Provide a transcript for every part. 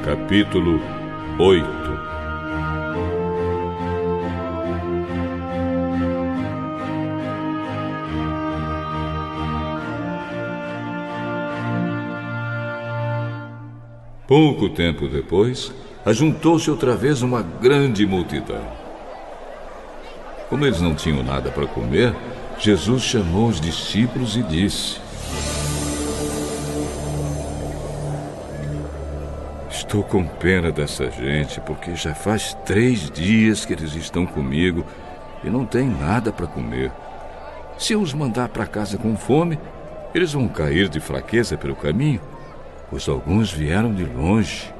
Capítulo 8. Pouco tempo depois, ajuntou-se outra vez uma grande multidão. Como eles não tinham nada para comer, Jesus chamou os discípulos e disse: Estou com pena dessa gente, porque já faz 3 dias que eles estão comigo e não têm nada para comer. Se eu os mandar para casa com fome, eles vão cair de fraqueza pelo caminho, pois alguns vieram de longe.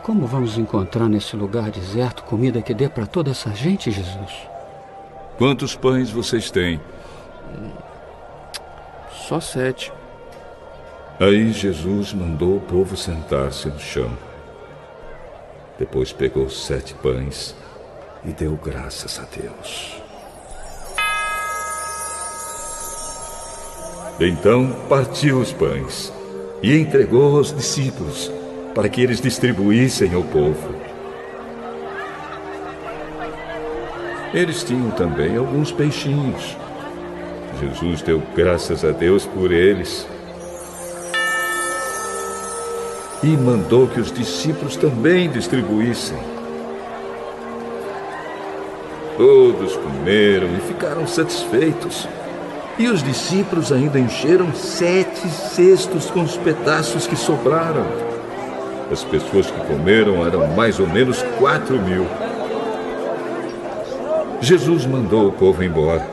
Como vamos encontrar nesse lugar deserto comida que dê para toda essa gente, Jesus? Quantos pães vocês têm? Só 7. Aí Jesus mandou o povo sentar-se no chão. Depois pegou 7 pães e deu graças a Deus. Então partiu os pães e entregou aos discípulos para que eles distribuíssem ao povo. Eles tinham também alguns peixinhos. Jesus deu graças a Deus por eles e mandou que os discípulos também distribuíssem. Todos comeram e ficaram satisfeitos. E os discípulos ainda encheram 7 cestos com os pedaços que sobraram. As pessoas que comeram eram mais ou menos 4.000. Jesus mandou o povo embora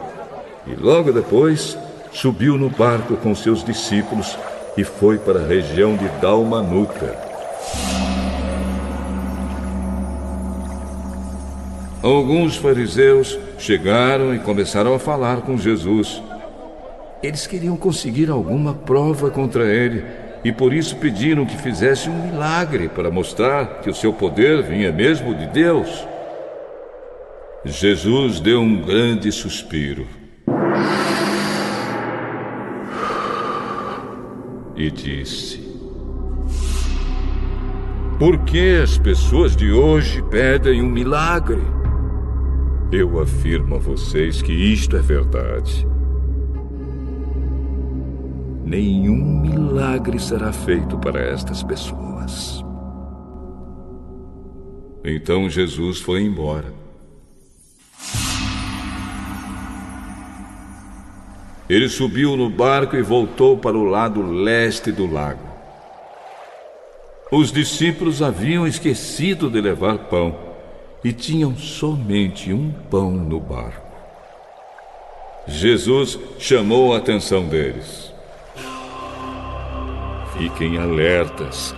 e logo depois subiu no barco com seus discípulos e foi para a região de Dalmanuta. Alguns fariseus chegaram e começaram a falar com Jesus. Eles queriam conseguir alguma prova contra ele e por isso pediram que fizesse um milagre para mostrar que o seu poder vinha mesmo de Deus. Jesus deu um grande suspiro e disse: Por que as pessoas de hoje pedem um milagre? Eu afirmo a vocês que isto é verdade. Nenhum milagre será feito para estas pessoas. Então Jesus foi embora. Ele subiu no barco e voltou para o lado leste do lago. Os discípulos haviam esquecido de levar pão e tinham somente um pão no barco. Jesus chamou a atenção deles. Fiquem alertas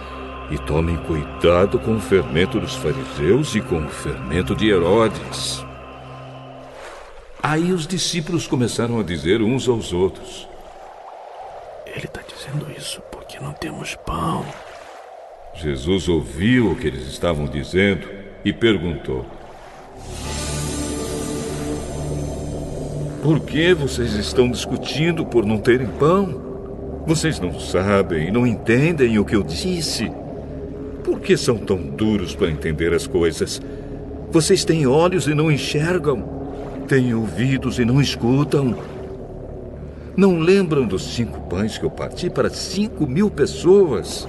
e tomem cuidado com o fermento dos fariseus e com o fermento de Herodes. Aí os discípulos começaram a dizer uns aos outros: Ele está dizendo isso porque não temos pão. Jesus ouviu o que eles estavam dizendo e perguntou: Por que vocês estão discutindo por não terem pão? Vocês não sabem e não entendem o que eu disse. Por que são tão duros para entender as coisas? Vocês têm olhos e não enxergam. Têm ouvidos e não escutam. Não lembram dos 5 pães que eu parti para 5.000 pessoas?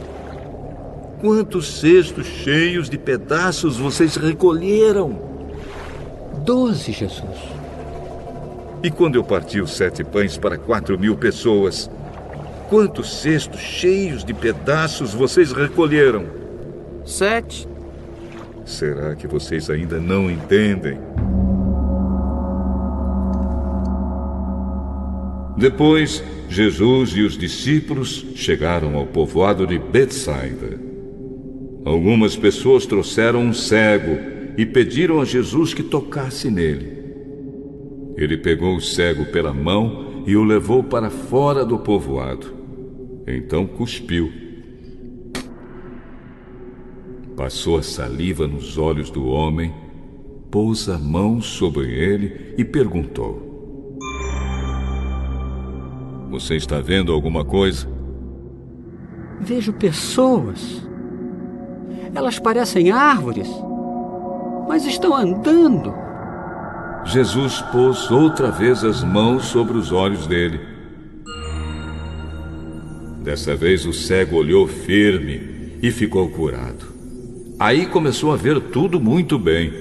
Quantos cestos cheios de pedaços vocês recolheram? 12, Jesus. E quando eu parti os 7 pães para 4.000 pessoas, quantos cestos cheios de pedaços vocês recolheram? 7. Será que vocês ainda não entendem? Depois, Jesus e os discípulos chegaram ao povoado de Betsaida. Algumas pessoas trouxeram um cego e pediram a Jesus que tocasse nele. Ele pegou o cego pela mão e o levou para fora do povoado. Então cuspiu. Passou a saliva nos olhos do homem, pôs a mão sobre ele e perguntou: Você está vendo alguma coisa? Vejo pessoas. Elas parecem árvores, mas estão andando. Jesus pôs outra vez as mãos sobre os olhos dele. Dessa vez o cego olhou firme e ficou curado. Aí começou a ver tudo muito bem.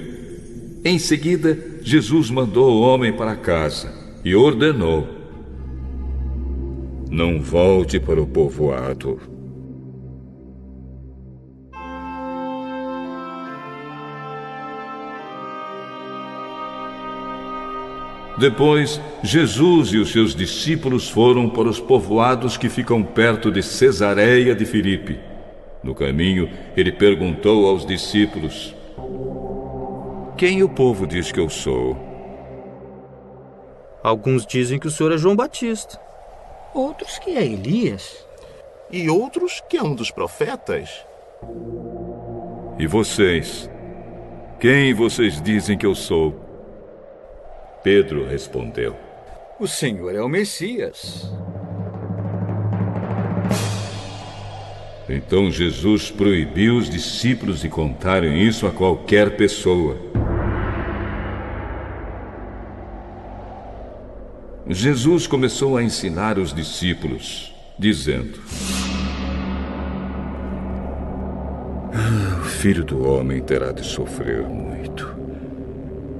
Em seguida, Jesus mandou o homem para casa e ordenou: não volte para o povoado. Depois, Jesus e os seus discípulos foram para os povoados que ficam perto de Cesareia de Filipe. No caminho, ele perguntou aos discípulos: quem o povo diz que eu sou? Alguns dizem que o senhor é João Batista. Outros que é Elias. E outros que é um dos profetas. E vocês? Quem vocês dizem que eu sou? Pedro respondeu: o Senhor é o Messias. Então Jesus proibiu os discípulos de contarem isso a qualquer pessoa. Jesus começou a ensinar os discípulos, dizendo: o Filho do Homem terá de sofrer muito.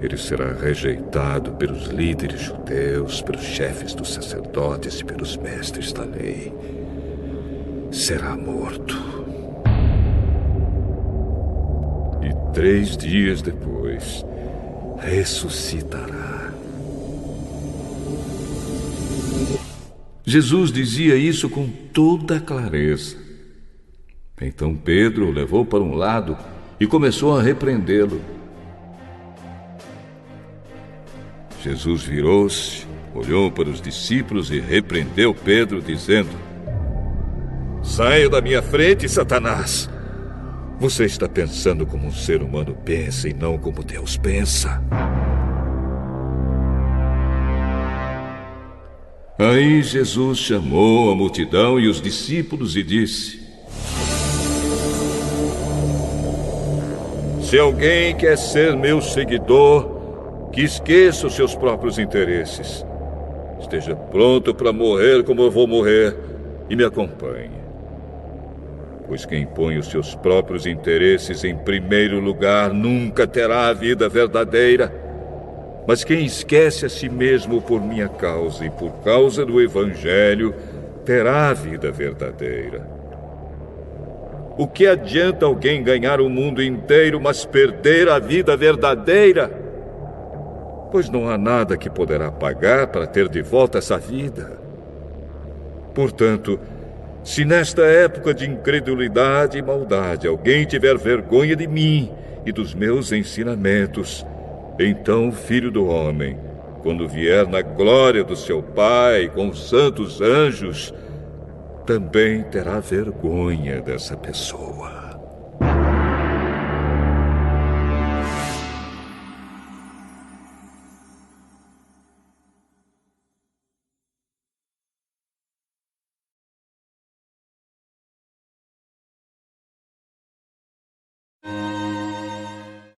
Ele será rejeitado pelos líderes judeus, pelos chefes dos sacerdotes e pelos mestres da lei. Será morto. E 3 dias depois, ressuscitará. Jesus dizia isso com toda clareza. Então Pedro o levou para um lado e começou a repreendê-lo. Jesus virou-se, olhou para os discípulos e repreendeu Pedro, dizendo: saia da minha frente, Satanás! Você está pensando como um ser humano pensa e não como Deus pensa. Aí Jesus chamou a multidão e os discípulos e disse: se alguém quer ser meu seguidor, que esqueça os seus próprios interesses. Esteja pronto para morrer como eu vou morrer e me acompanhe. Pois quem põe os seus próprios interesses em primeiro lugar nunca terá a vida verdadeira. Mas quem esquece a si mesmo por minha causa e por causa do Evangelho, terá a vida verdadeira. O que adianta alguém ganhar o mundo inteiro, mas perder a vida verdadeira? Pois não há nada que poderá pagar para ter de volta essa vida. Portanto, se nesta época de incredulidade e maldade alguém tiver vergonha de mim e dos meus ensinamentos, então o Filho do Homem, quando vier na glória do seu Pai com os santos anjos, também terá vergonha dessa pessoa.